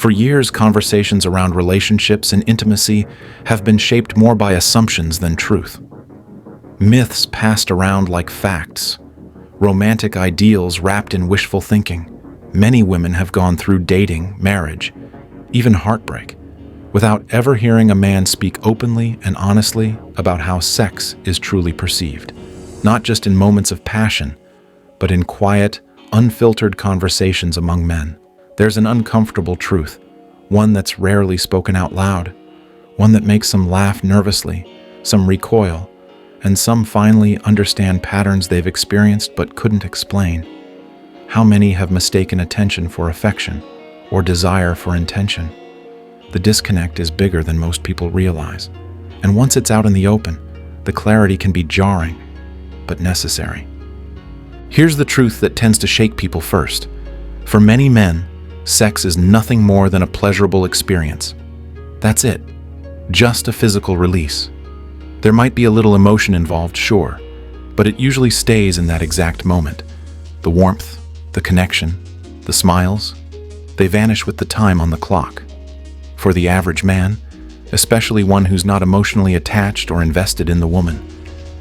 For years, conversations around relationships and intimacy have been shaped more by assumptions than truth. Myths passed around like facts, romantic ideals wrapped in wishful thinking. Many women have gone through dating, marriage, even heartbreak, without ever hearing a man speak openly and honestly about how sex is truly perceived, not just in moments of passion, but in quiet, unfiltered conversations among men. There's an uncomfortable truth, one that's rarely spoken out loud, one that makes some laugh nervously, some recoil, and some finally understand patterns they've experienced but couldn't explain. How many have mistaken attention for affection or desire for intention? The disconnect is bigger than most people realize, and once it's out in the open, the clarity can be jarring, but necessary. Here's the truth that tends to shake people first. For many men, sex is nothing more than a pleasurable experience. That's it, just a physical release. There might be a little emotion involved, sure, but it usually stays in that exact moment. The warmth, the connection, the smiles, they vanish with the time on the clock. For the average man, especially one who's not emotionally attached or invested in the woman,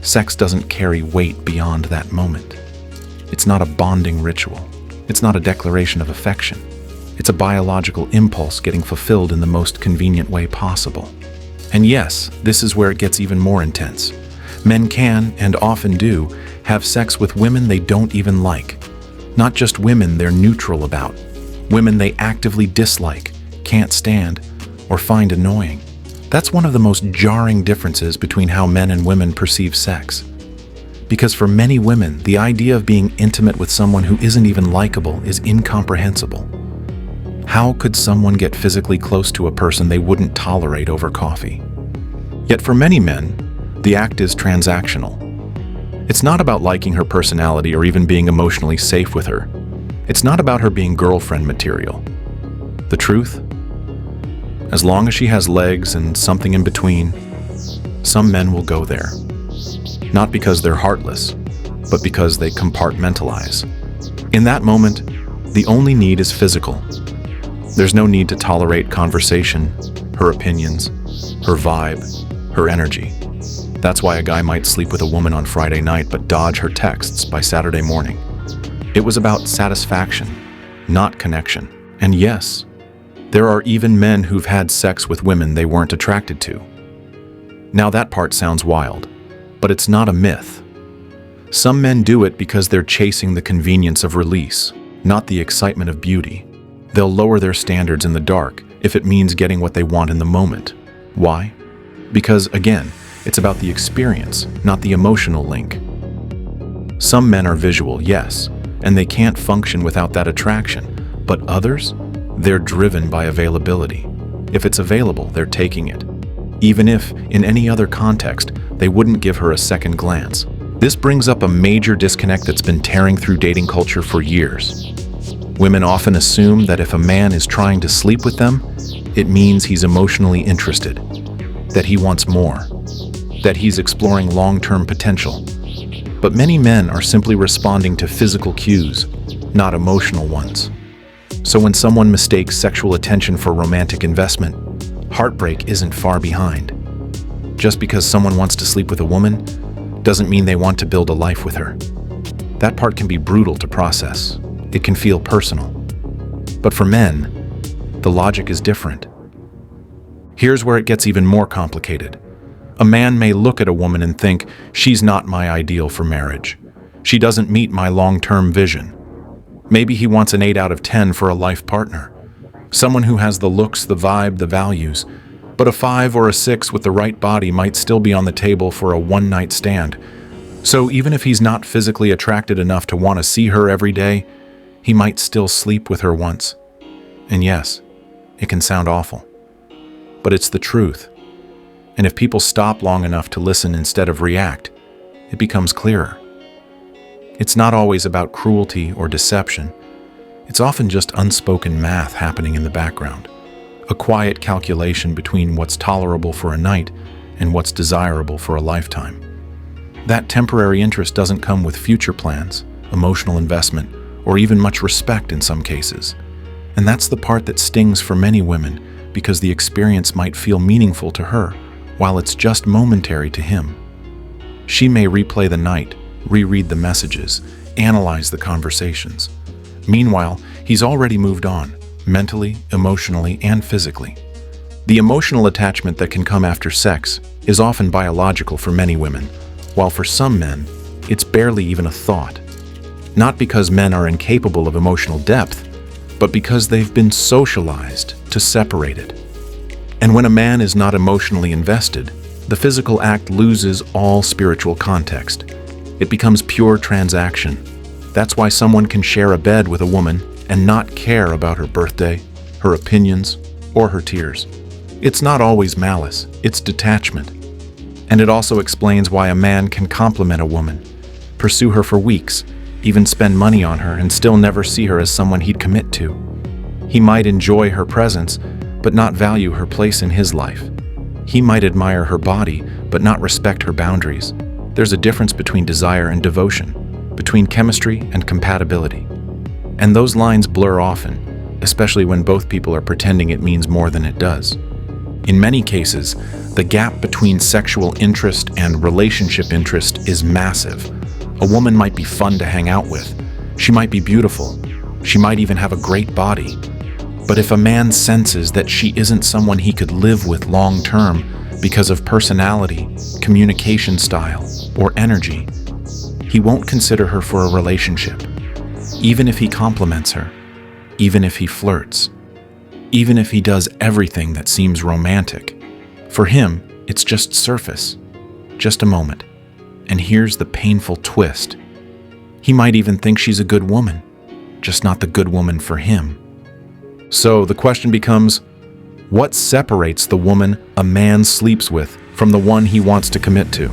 sex doesn't carry weight beyond that moment. It's not a bonding ritual. It's not a declaration of affection. It's a biological impulse getting fulfilled in the most convenient way possible. And yes, this is where it gets even more intense. Men can, and often do, have sex with women they don't even like. Not just women they're neutral about. Women they actively dislike, can't stand, or find annoying. That's one of the most jarring differences between how men and women perceive sex. Because for many women, the idea of being intimate with someone who isn't even likable is incomprehensible. How could someone get physically close to a person they wouldn't tolerate over coffee? Yet for many men, the act is transactional. It's not about liking her personality or even being emotionally safe with her. It's not about her being girlfriend material. The truth? As long as she has legs and something in between, some men will go there. Not because they're heartless, but because they compartmentalize. In that moment, the only need is physical. There's no need to tolerate conversation, her opinions, her vibe, her energy. That's why a guy might sleep with a woman on Friday night but dodge her texts by Saturday morning. It was about satisfaction, not connection. And yes, there are even men who've had sex with women they weren't attracted to. Now that part sounds wild, but it's not a myth. Some men do it because they're chasing the convenience of release, not the excitement of beauty. They'll lower their standards in the dark if it means getting what they want in the moment. Why? Because, again, it's about the experience, not the emotional link. Some men are visual, yes, and they can't function without that attraction, but others? They're driven by availability. If it's available, they're taking it. Even if, in any other context, they wouldn't give her a second glance. This brings up a major disconnect that's been tearing through dating culture for years. Women often assume that if a man is trying to sleep with them, it means he's emotionally interested, that he wants more, that he's exploring long-term potential. But many men are simply responding to physical cues, not emotional ones. So when someone mistakes sexual attention for romantic investment, heartbreak isn't far behind. Just because someone wants to sleep with a woman doesn't mean they want to build a life with her. That part can be brutal to process. It can feel personal. But for men, the logic is different. Here's where it gets even more complicated. A man may look at a woman and think, she's not my ideal for marriage. She doesn't meet my long-term vision. Maybe he wants an 8 out of 10 for a life partner. Someone who has the looks, the vibe, the values. But a 5 or a 6 with the right body might still be on the table for a one-night stand. So even if he's not physically attracted enough to want to see her every day, he might still sleep with her once. And yes, it can sound awful. But it's the truth. And if people stop long enough to listen instead of react, it becomes clearer. It's not always about cruelty or deception. It's often just unspoken math happening in the background. A quiet calculation between what's tolerable for a night and what's desirable for a lifetime. That temporary interest doesn't come with future plans, emotional investment, or even much respect in some cases. And that's the part that stings for many women, because the experience might feel meaningful to her, while it's just momentary to him. She may replay the night, reread the messages, analyze the conversations. Meanwhile, he's already moved on, mentally, emotionally, and physically. The emotional attachment that can come after sex is often biological for many women, while for some men, it's barely even a thought. Not because men are incapable of emotional depth, but because they've been socialized to separate it. And when a man is not emotionally invested, the physical act loses all spiritual context. It becomes pure transaction. That's why someone can share a bed with a woman and not care about her birthday, her opinions, or her tears. It's not always malice, it's detachment. And it also explains why a man can compliment a woman, pursue her for weeks, even spend money on her and still never see her as someone he'd commit to. He might enjoy her presence, but not value her place in his life. He might admire her body, but not respect her boundaries. There's a difference between desire and devotion, between chemistry and compatibility. And those lines blur often, especially when both people are pretending it means more than it does. In many cases, the gap between sexual interest and relationship interest is massive. A woman might be fun to hang out with. She might be beautiful. She might even have a great body. But if a man senses that she isn't someone he could live with long term because of personality, communication style, or energy, he won't consider her for a relationship. Even if he compliments her, even if he flirts, even if he does everything that seems romantic. For him, it's just surface, just a moment. And here's the painful twist. He might even think she's a good woman, just not the good woman for him. So the question becomes, what separates the woman a man sleeps with from the one he wants to commit to?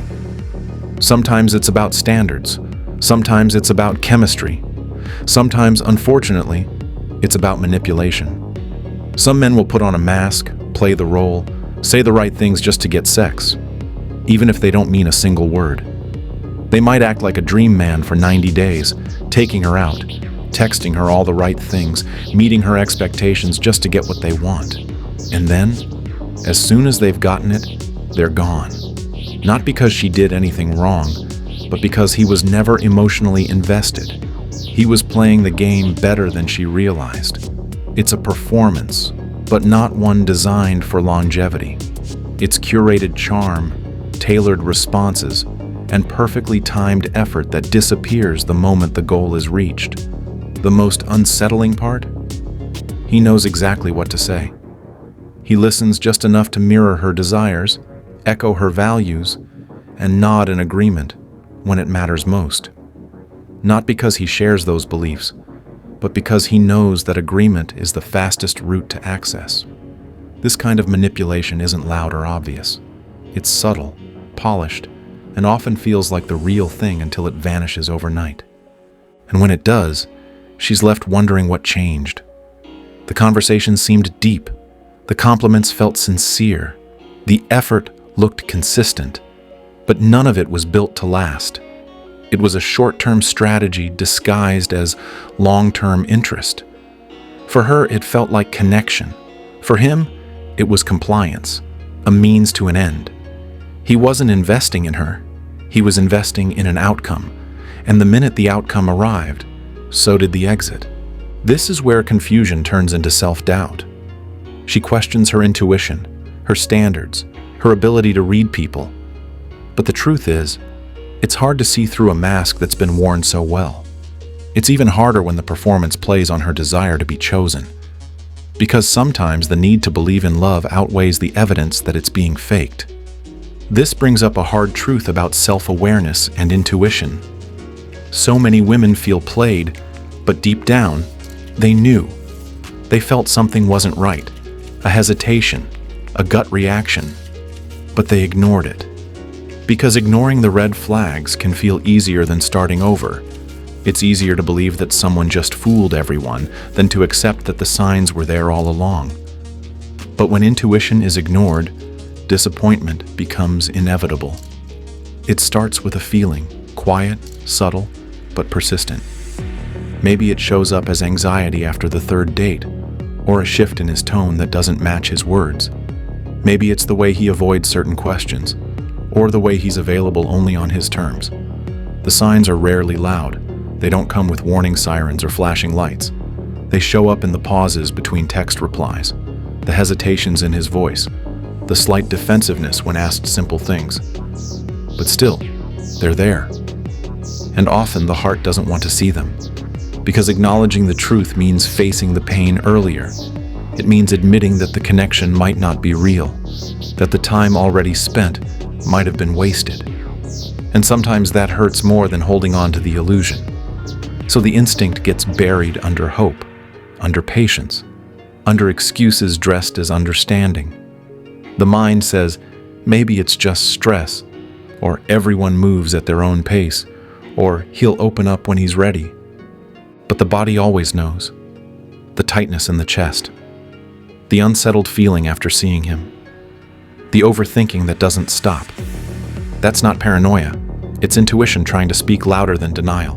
Sometimes it's about standards. Sometimes it's about chemistry. Sometimes, unfortunately, it's about manipulation. Some men will put on a mask, play the role, say the right things just to get sex, even if they don't mean a single word. They might act like a dream man for 90 days, taking her out, texting her all the right things, meeting her expectations just to get what they want. And then, as soon as they've gotten it, they're gone. Not because she did anything wrong, but because he was never emotionally invested. He was playing the game better than she realized. It's a performance, but not one designed for longevity. It's curated charm, tailored responses, and perfectly timed effort that disappears the moment the goal is reached. The most unsettling part? He knows exactly what to say. He listens just enough to mirror her desires, echo her values, and nod in agreement when it matters most. Not because he shares those beliefs, but because he knows that agreement is the fastest route to access. This kind of manipulation isn't loud or obvious. It's subtle, polished, and often feels like the real thing until it vanishes overnight. And when it does, she's left wondering what changed. The conversation seemed deep. The compliments felt sincere. The effort looked consistent. But none of it was built to last. It was a short-term strategy disguised as long-term interest. For her, it felt like connection. For him, it was compliance, a means to an end. He wasn't investing in her. He was investing in an outcome. And the minute the outcome arrived, so did the exit. This is where confusion turns into self-doubt. She questions her intuition, her standards, her ability to read people. But the truth is, it's hard to see through a mask that's been worn so well. It's even harder when the performance plays on her desire to be chosen. Because sometimes the need to believe in love outweighs the evidence that it's being faked. This brings up a hard truth about self-awareness and intuition. So many women feel played, but deep down, they knew. They felt something wasn't right, a hesitation, a gut reaction, but they ignored it. Because ignoring the red flags can feel easier than starting over. It's easier to believe that someone just fooled everyone than to accept that the signs were there all along. But when intuition is ignored, disappointment becomes inevitable. It starts with a feeling, quiet, subtle, but persistent. Maybe it shows up as anxiety after the third date, or a shift in his tone that doesn't match his words. Maybe it's the way he avoids certain questions, or the way he's available only on his terms. The signs are rarely loud. They don't come with warning sirens or flashing lights. They show up in the pauses between text replies, the hesitations in his voice, the slight defensiveness when asked simple things. But still, they're there. And often the heart doesn't want to see them, because acknowledging the truth means facing the pain earlier. It means admitting that the connection might not be real, that the time already spent might have been wasted. And sometimes that hurts more than holding on to the illusion. So the instinct gets buried under hope, under patience, under excuses dressed as understanding. The mind says, maybe it's just stress, or everyone moves at their own pace, or he'll open up when he's ready. But the body always knows. The tightness in the chest, the unsettled feeling after seeing him, the overthinking that doesn't stop. That's not paranoia. It's intuition trying to speak louder than denial.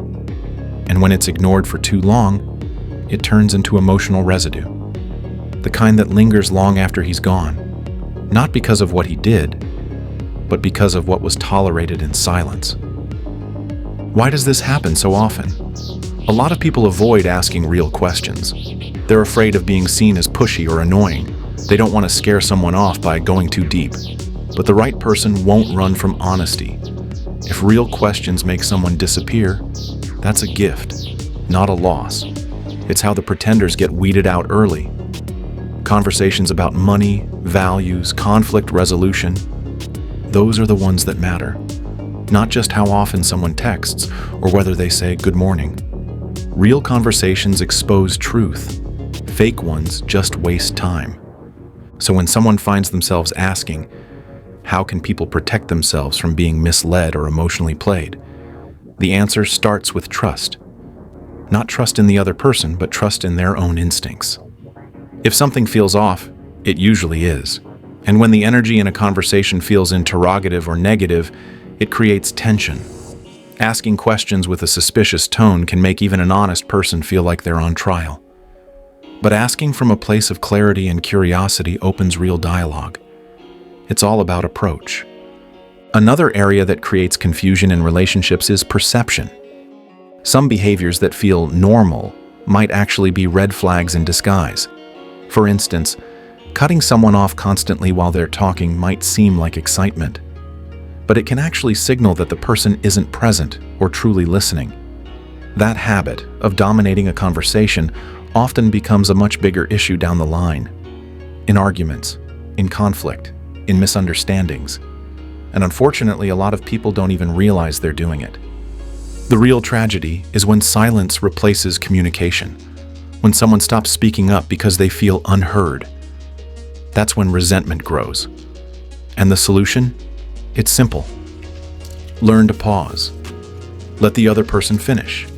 And when it's ignored for too long, it turns into emotional residue. The kind that lingers long after he's gone. Not because of what he did, but because of what was tolerated in silence. Why does this happen so often? A lot of people avoid asking real questions. They're afraid of being seen as pushy or annoying. They don't want to scare someone off by going too deep. But the right person won't run from honesty. If real questions make someone disappear, that's a gift, not a loss. It's how the pretenders get weeded out early. Conversations about money, values, conflict resolution, those are the ones that matter. Not just how often someone texts or whether they say good morning. Real conversations expose truth. Fake ones just waste time. So when someone finds themselves asking, how can people protect themselves from being misled or emotionally played? The answer starts with trust. Not trust in the other person, but trust in their own instincts. If something feels off, it usually is. And when the energy in a conversation feels interrogative or negative, it creates tension. Asking questions with a suspicious tone can make even an honest person feel like they're on trial. But asking from a place of clarity and curiosity opens real dialogue. It's all about approach. Another area that creates confusion in relationships is perception. Some behaviors that feel normal might actually be red flags in disguise. For instance, cutting someone off constantly while they're talking might seem like excitement, but it can actually signal that the person isn't present or truly listening. That habit of dominating a conversation often becomes a much bigger issue down the line, in arguments, in conflict, in misunderstandings. And unfortunately, a lot of people don't even realize they're doing it. The real tragedy is when silence replaces communication, when someone stops speaking up because they feel unheard. That's when resentment grows. And the solution? It's simple. Learn to pause. Let the other person finish.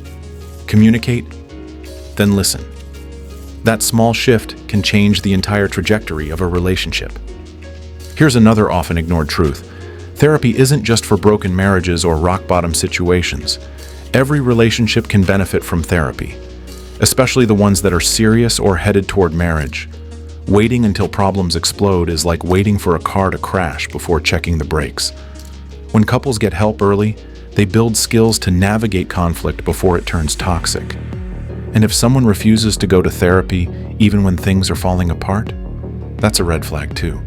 Communicate, then listen. That small shift can change the entire trajectory of a relationship. Here's another often ignored truth. Therapy isn't just for broken marriages or rock-bottom situations. Every relationship can benefit from therapy, especially the ones that are serious or headed toward marriage. Waiting until problems explode is like waiting for a car to crash before checking the brakes. When couples get help early, they build skills to navigate conflict before it turns toxic. And if someone refuses to go to therapy even when things are falling apart, that's a red flag too.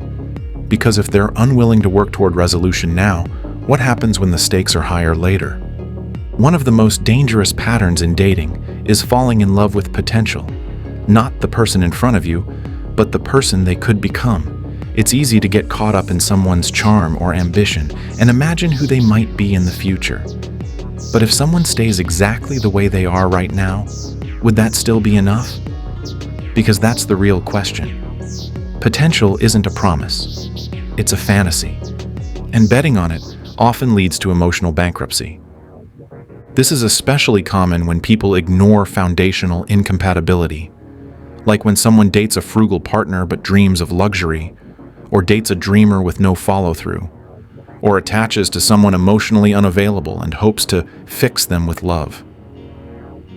Because if they're unwilling to work toward resolution now, what happens when the stakes are higher later? One of the most dangerous patterns in dating is falling in love with potential. Not the person in front of you, but the person they could become. It's easy to get caught up in someone's charm or ambition and imagine who they might be in the future. But if someone stays exactly the way they are right now, would that still be enough? Because that's the real question. Potential isn't a promise. It's a fantasy. And betting on it often leads to emotional bankruptcy. This is especially common when people ignore foundational incompatibility, like when someone dates a frugal partner but dreams of luxury, or dates a dreamer with no follow-through, or attaches to someone emotionally unavailable and hopes to fix them with love.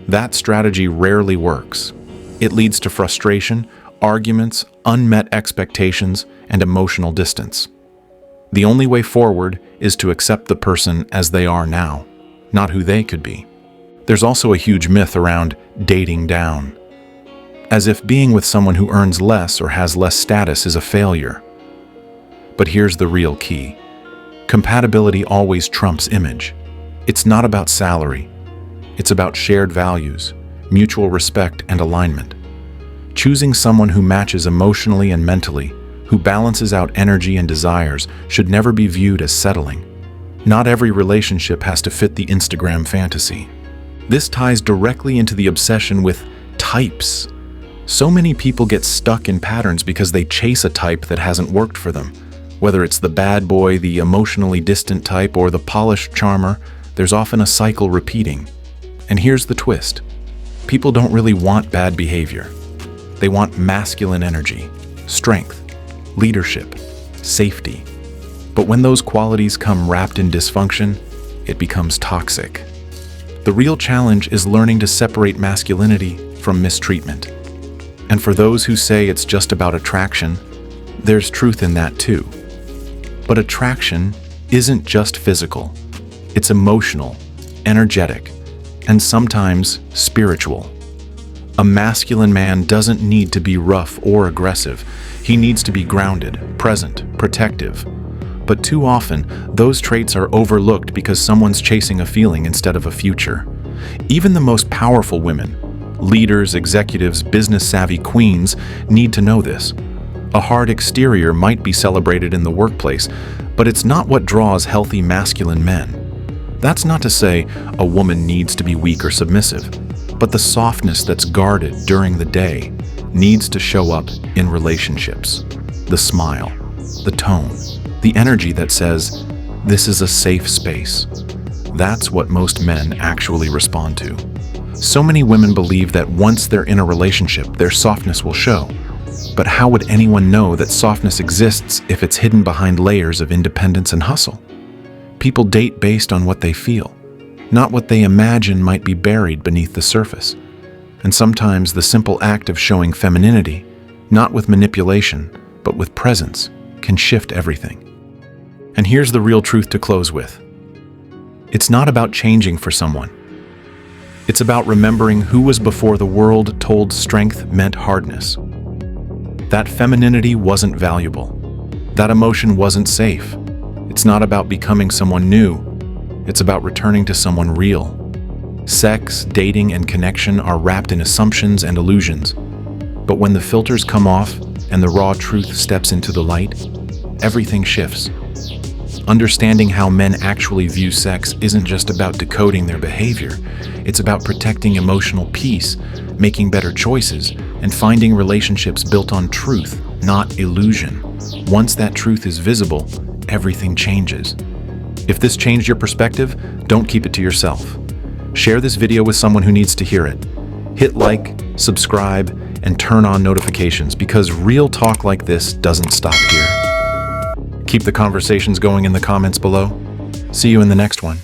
That strategy rarely works. It leads to frustration, arguments, unmet expectations, and emotional distance. The only way forward is to accept the person as they are now, not who they could be. There's also a huge myth around dating down, as if being with someone who earns less or has less status is a failure. But here's the real key. Compatibility always trumps image. It's not about salary. It's about shared values, mutual respect, and alignment. Choosing someone who matches emotionally and mentally, who balances out energy and desires, should never be viewed as settling. Not every relationship has to fit the Instagram fantasy. This ties directly into the obsession with types. So many people get stuck in patterns because they chase a type that hasn't worked for them. Whether it's the bad boy, the emotionally distant type, or the polished charmer, there's often a cycle repeating. And here's the twist. People don't really want bad behavior. They want masculine energy, strength, leadership, safety. But when those qualities come wrapped in dysfunction, it becomes toxic. The real challenge is learning to separate masculinity from mistreatment. And for those who say it's just about attraction, there's truth in that too. But attraction isn't just physical. It's emotional, energetic, and sometimes spiritual. A masculine man doesn't need to be rough or aggressive. He needs to be grounded, present, protective. But too often, those traits are overlooked because someone's chasing a feeling instead of a future. Even the most powerful women, leaders, executives, business-savvy queens, need to know this. A hard exterior might be celebrated in the workplace, but it's not what draws healthy masculine men. That's not to say a woman needs to be weak or submissive, but the softness that's guarded during the day needs to show up in relationships. The smile, the tone, the energy that says, "This is a safe space." That's what most men actually respond to. So many women believe that once they're in a relationship, their softness will show. But how would anyone know that softness exists if it's hidden behind layers of independence and hustle? People date based on what they feel, not what they imagine might be buried beneath the surface. And sometimes the simple act of showing femininity, not with manipulation, but with presence, can shift everything. And here's the real truth to close with. It's not about changing for someone. It's about remembering who was before the world told strength meant hardness. That femininity wasn't valuable. That emotion wasn't safe. It's not about becoming someone new. It's about returning to someone real. Sex, dating, and connection are wrapped in assumptions and illusions. But when the filters come off and the raw truth steps into the light, everything shifts. Understanding how men actually view sex isn't just about decoding their behavior. It's about protecting emotional peace, making better choices, and finding relationships built on truth, not illusion. Once that truth is visible, everything changes. If this changed your perspective, don't keep it to yourself. Share this video with someone who needs to hear it. Hit like, subscribe, and turn on notifications because real talk like this doesn't stop here. Keep the conversations going in the comments below. See you in the next one.